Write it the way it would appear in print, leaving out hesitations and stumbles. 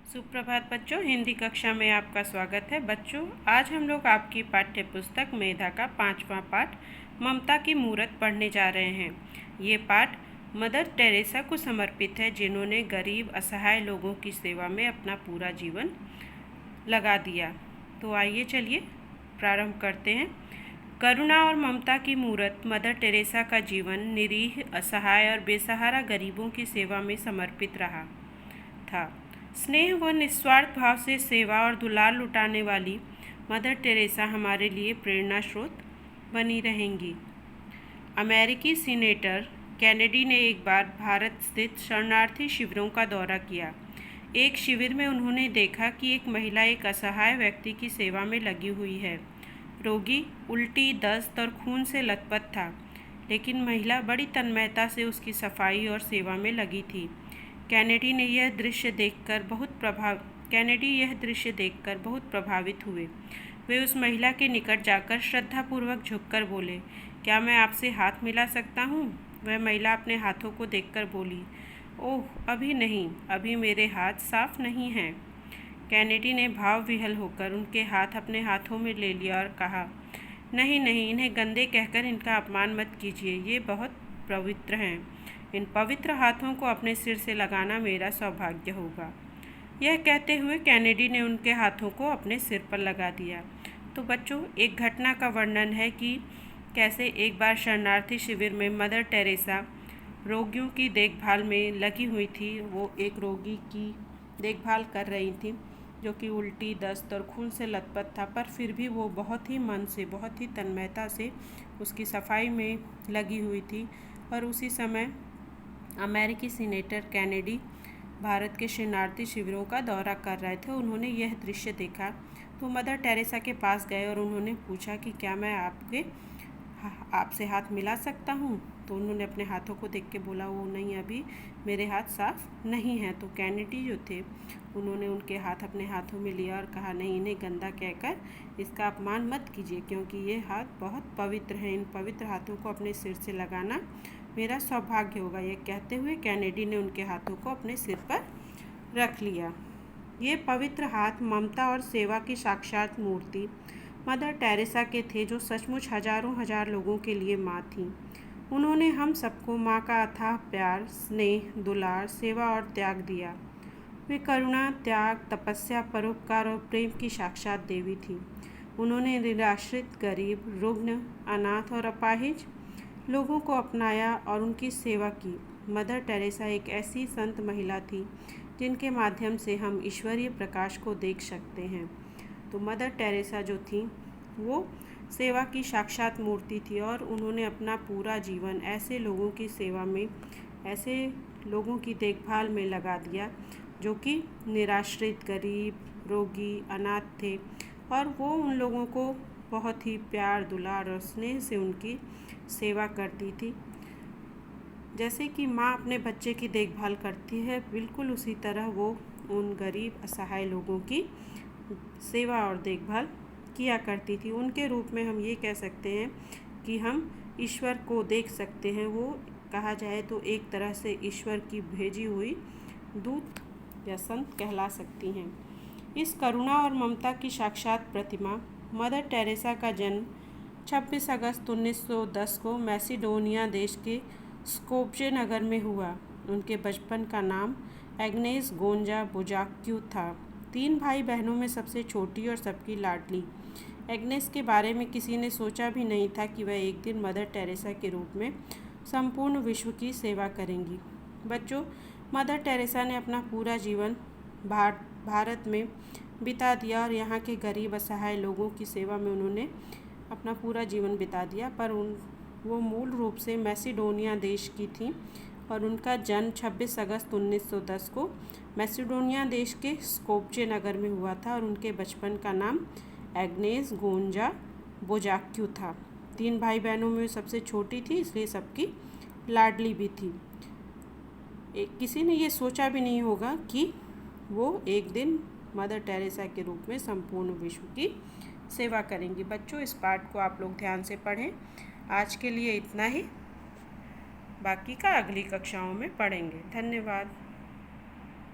सुप्रभात बच्चों, हिंदी कक्षा में आपका स्वागत है। बच्चों, आज हम लोग आपकी पाठ्य पुस्तक मेधा का 5वां पाठ ममता की मूरत पढ़ने जा रहे हैं। ये पाठ मदर टेरेसा को समर्पित है, जिन्होंने गरीब असहाय लोगों की सेवा में अपना पूरा जीवन लगा दिया। तो आइए चलिए प्रारंभ करते हैं। करुणा और ममता की मूरत मदर टेरेसा का जीवन निरीह, असहाय और बेसहारा गरीबों की सेवा में समर्पित रहा था। स्नेह व निस्वार्थ भाव से सेवा और दुलार लुटाने वाली मदर टेरेसा हमारे लिए प्रेरणा स्रोत बनी रहेंगी। अमेरिकी सीनेटर कैनेडी ने एक बार भारत स्थित शरणार्थी शिविरों का दौरा किया। एक शिविर में उन्होंने देखा कि एक महिला एक असहाय व्यक्ति की सेवा में लगी हुई है। रोगी उल्टी, दस्त और खून से लथपथ था, लेकिन महिला बड़ी तन्मयता से उसकी सफाई और सेवा में लगी थी। कैनेडी यह दृश्य देखकर बहुत प्रभावित हुए। वे उस महिला के निकट जाकर श्रद्धापूर्वक झुककर बोले, क्या मैं आपसे हाथ मिला सकता हूँ? वह महिला अपने हाथों को देखकर बोली, ओह, अभी नहीं, अभी मेरे हाथ साफ नहीं हैं। कैनेडी ने भाव विह्वल होकर उनके हाथ अपने हाथों में ले लिया और कहा, नहीं नहीं, इन्हें गंदे कहकर इनका अपमान मत कीजिए, ये बहुत पवित्र हैं। इन पवित्र हाथों को अपने सिर से लगाना मेरा सौभाग्य होगा। यह कहते हुए कैनेडी ने उनके हाथों को अपने सिर पर लगा दिया। तो बच्चों, एक घटना का वर्णन है कि कैसे एक बार शरणार्थी शिविर में मदर टेरेसा रोगियों की देखभाल में लगी हुई थी। वो एक रोगी की देखभाल कर रही थी जो कि उल्टी, दस्त और खून से लथपथ था, पर फिर भी वो बहुत ही मन से, बहुत ही तन्मयता से उसकी सफाई में लगी हुई थी। और उसी समय अमेरिकी सीनेटर कैनेडी भारत के शरणार्थी शिविरों का दौरा कर रहे थे। उन्होंने यह दृश्य देखा तो मदर टेरेसा के पास गए और उन्होंने पूछा कि क्या मैं आपसे हाथ मिला सकता हूँ? तो उन्होंने अपने हाथों को देख के बोला, वो नहीं, अभी मेरे हाथ साफ नहीं हैं। तो कैनेडी जो थे, उन्होंने उनके हाथ अपने हाथों में लिया और कहा, नहीं, इन्हें गंदा कहकर इसका अपमान मत कीजिए, क्योंकि ये हाथ बहुत पवित्र हैं। इन पवित्र हाथों को अपने सिर से लगाना मेरा सौभाग्य होगा। यह कहते हुए कैनेडी ने उनके हाथों को अपने सिर पर रख लिया। ये पवित्र हाथ ममता और सेवा की साक्षात मूर्ति मदर टेरेसा के थे, जो सचमुच हजारों हजार लोगों के लिए माँ थीं। उन्होंने हम सबको माँ का अथाह प्यार, स्नेह, दुलार, सेवा और त्याग दिया। वे करुणा, त्याग, तपस्या, परोपकार और प्रेम की साक्षात देवी थी। उन्होंने निराश्रित, गरीब, रुग्ण, अनाथ और अपाहिज लोगों को अपनाया और उनकी सेवा की। मदर टेरेसा एक ऐसी संत महिला थी जिनके माध्यम से हम ईश्वरीय प्रकाश को देख सकते हैं। तो मदर टेरेसा जो थी, वो सेवा की साक्षात मूर्ति थी और उन्होंने अपना पूरा जीवन ऐसे लोगों की सेवा में, ऐसे लोगों की देखभाल में लगा दिया जो कि निराश्रित, गरीब, रोगी, अनाथ थे। और वो उन लोगों को बहुत ही प्यार, दुलार और स्नेह से उनकी सेवा करती थी। जैसे कि माँ अपने बच्चे की देखभाल करती है, बिल्कुल उसी तरह वो उन गरीब असहाय लोगों की सेवा और देखभाल किया करती थी। उनके रूप में हम ये कह सकते हैं कि हम ईश्वर को देख सकते हैं। वो कहा जाए तो एक तरह से ईश्वर की भेजी हुई दूत या संत कहला सकती हैं। इस करुणा और ममता की साक्षात प्रतिमा मदर टेरेसा का जन्म 26 अगस्त 1910 को मैसिडोनिया देश के स्कोप्जे नगर में हुआ। उनके बचपन का नाम एग्नेस गोंजा बोजाक्यू था। 3 भाई बहनों में सबसे छोटी और सबकी लाडली एग्नेस के बारे में किसी ने सोचा भी नहीं था कि वह एक दिन मदर टेरेसा के रूप में संपूर्ण विश्व की सेवा करेंगी। बच्चों, मदर टेरेसा ने अपना पूरा जीवन भारत में बिता दिया और यहाँ के गरीब असहाय लोगों की सेवा में उन्होंने अपना पूरा जीवन बिता दिया। पर वो मूल रूप से मैसिडोनिया देश की थी और उनका जन्म 26 अगस्त 1910 को मैसिडोनिया देश के स्कोप्जे नगर में हुआ था और उनके बचपन का नाम एग्नेस गोंजा बोजाक्यू था। 3 भाई बहनों में सबसे छोटी थी, इसलिए सबकी लाडली भी थी। किसी ने ये सोचा भी नहीं होगा कि वो एक दिन मदर टेरेसा के रूप में संपूर्ण विश्व की सेवा करेंगी। बच्चों, इस पाठ को आप लोग ध्यान से पढ़ें। आज के लिए इतना ही, बाकी का अगली कक्षाओं में पढ़ेंगे। धन्यवाद।